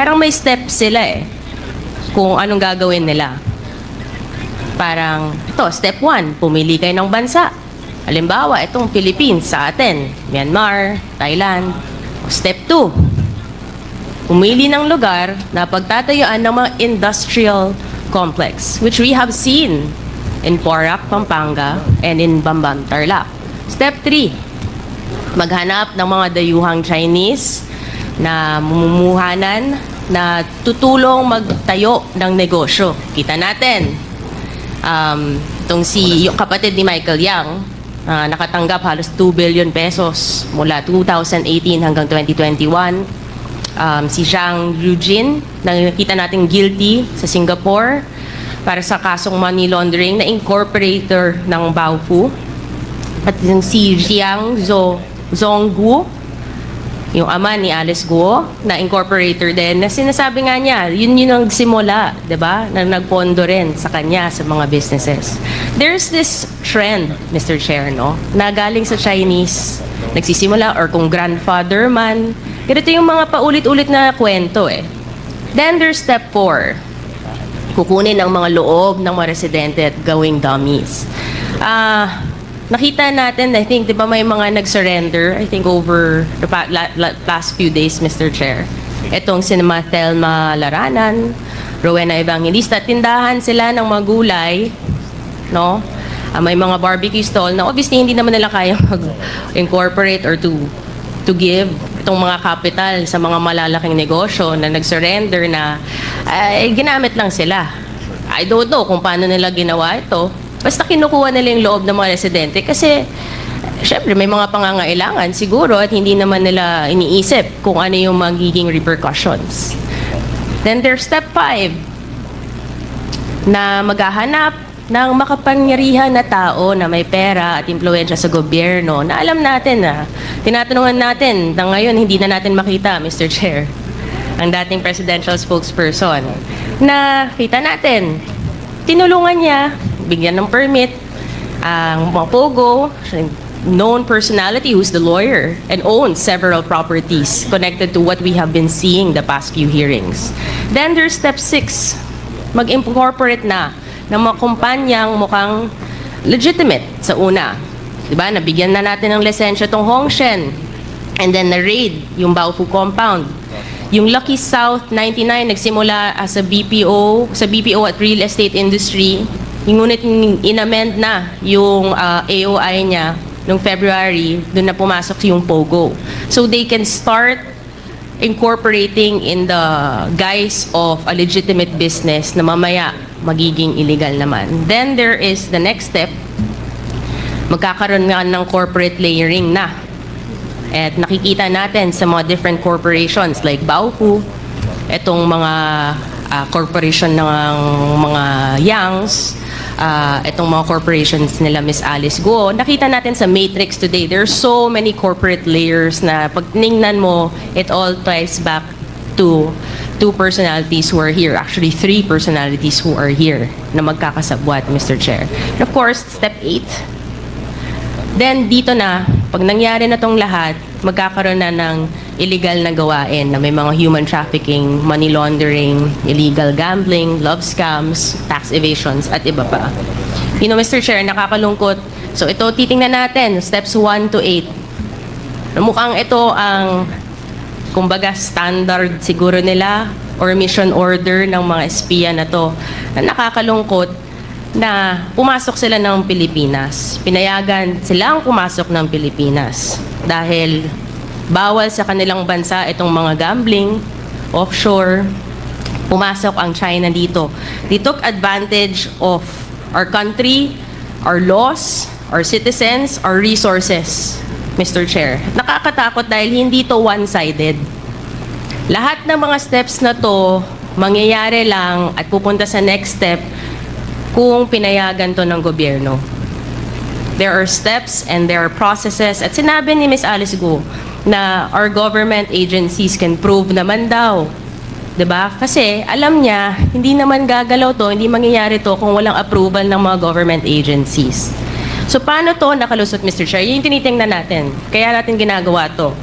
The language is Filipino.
Parang may steps sila kung anong gagawin nila. Parang, ito, step 1, pumili kayo ng bansa. Halimbawa, itong Philippines sa atin, Myanmar, Thailand. Step 2, pumili ng lugar na pagtatayuan ng mga industrial complex, which we have seen in Porac, Pampanga, and in Bamban, Tarlac. Step 3, maghanap ng mga dayuhang Chinese na mumumuhanan na tutulong magtayo ng negosyo. Kita natin, itong yung kapatid ni Michael Yang, nakatanggap halos 2 billion pesos mula 2018 hanggang 2021. Si Zhang Yujin, nakita natin guilty sa Singapore para sa kasong money laundering na incorporator ng Baofu. At si Jiang Zhongguo, yung ama ni Alice Guo, na incorporator din, na sinasabi nga niya, yun yung nagsimula, di ba? Na nagpondo rin sa kanya sa mga businesses. There's this trend, Mr. Chair, no? Na galing sa Chinese, nagsisimula, or kung grandfather man, ganito yung mga paulit-ulit na kwento Then there's step 4, kukunin ang mga loob ng mga residente at gawing dummies. Nakita natin, I think, di ba may mga nag-surrender, I think over the past few days, Mr. Chair. Itong sinema Thelma Laranan, Rowena Evangelista, tindahan sila ng mga gulay, no? May mga barbecue stall na obviously hindi naman nila kaya mag-incorporate or to give itong mga capital sa mga malalaking negosyo na nag-surrender na ginamit lang sila. I don't know kung paano nila ginawa ito. Basta kinukuha nila yung loob ng mga residente kasi syempre may mga pangangailangan siguro at hindi naman nila iniisip kung ano yung magiging repercussions. Then there's step 5 na maghahanap ng makapangyarihan na tao na may pera at impluwensya sa gobyerno na alam natin na tinatanungan natin na ngayon hindi na natin makita, Mr. Chair, ang dating presidential spokesperson na kita natin tinulungan niya bigyan ng permit ang mga pogo, known personality who's the lawyer and owns several properties connected to what we have been seeing the past few hearings. Then there's step 6, mag-incorporate na ng mga kumpanyang mukhang legitimate sa una. Diba? Nabigyan na natin ng lisensya tong Hongshen and then na-raid yung Baofu compound. Yung Lucky South 99 nagsimula as a BPO, sa BPO at real estate industry. Ngunit inamend na yung AOI niya noong February, doon na pumasok yung POGO. So they can start incorporating in the guise of a legitimate business na mamaya magiging illegal naman. Then there is the next step, magkakaroon nga ng corporate layering na. At nakikita natin sa mga different corporations like Baofu, itong mga corporation ng mga Yangs, itong mga corporations nila Miss Alice Guo. Nakita natin sa Matrix today, there's so many corporate layers na pag tinignan mo, it all ties back to 2 personalities who are here. Actually, 3 personalities who are here na magkakasabwat, Mr. Chair. And of course, step 8. Then, dito na, pag nangyari na tong lahat, magkakaroon na ng illegal na gawain na may mga human trafficking, money laundering, illegal gambling, love scams, tax evasions, at iba pa. You know, Mr. Chair, nakakalungkot. So, ito, titingnan natin, steps 1 to 8. Mukhang ito ang, kumbaga, standard siguro nila or mission order ng mga espiya na to na nakakalungkot na pumasok sila ng Pilipinas. Pinayagan silang pumasok ng Pilipinas dahil bawal sa kanilang bansa itong mga gambling, offshore. Pumasok ang China dito. They took advantage of our country, our laws, our citizens, our resources, Mr. Chair. Nakakatakot dahil hindi to one-sided. Lahat ng mga steps na to, mangyayari lang at pupunta sa next step kung pinayagan to ng gobyerno. There are steps and there are processes. At sinabi ni Ms. Alice Guo na our government agencies can prove naman daw. Diba? Kasi alam niya, hindi naman gagalaw to, hindi mangyayari to kung walang approval ng mga government agencies. So paano to nakalusot, Mr. Chair? Yun yung tinitingnan natin. Kaya natin ginagawa to.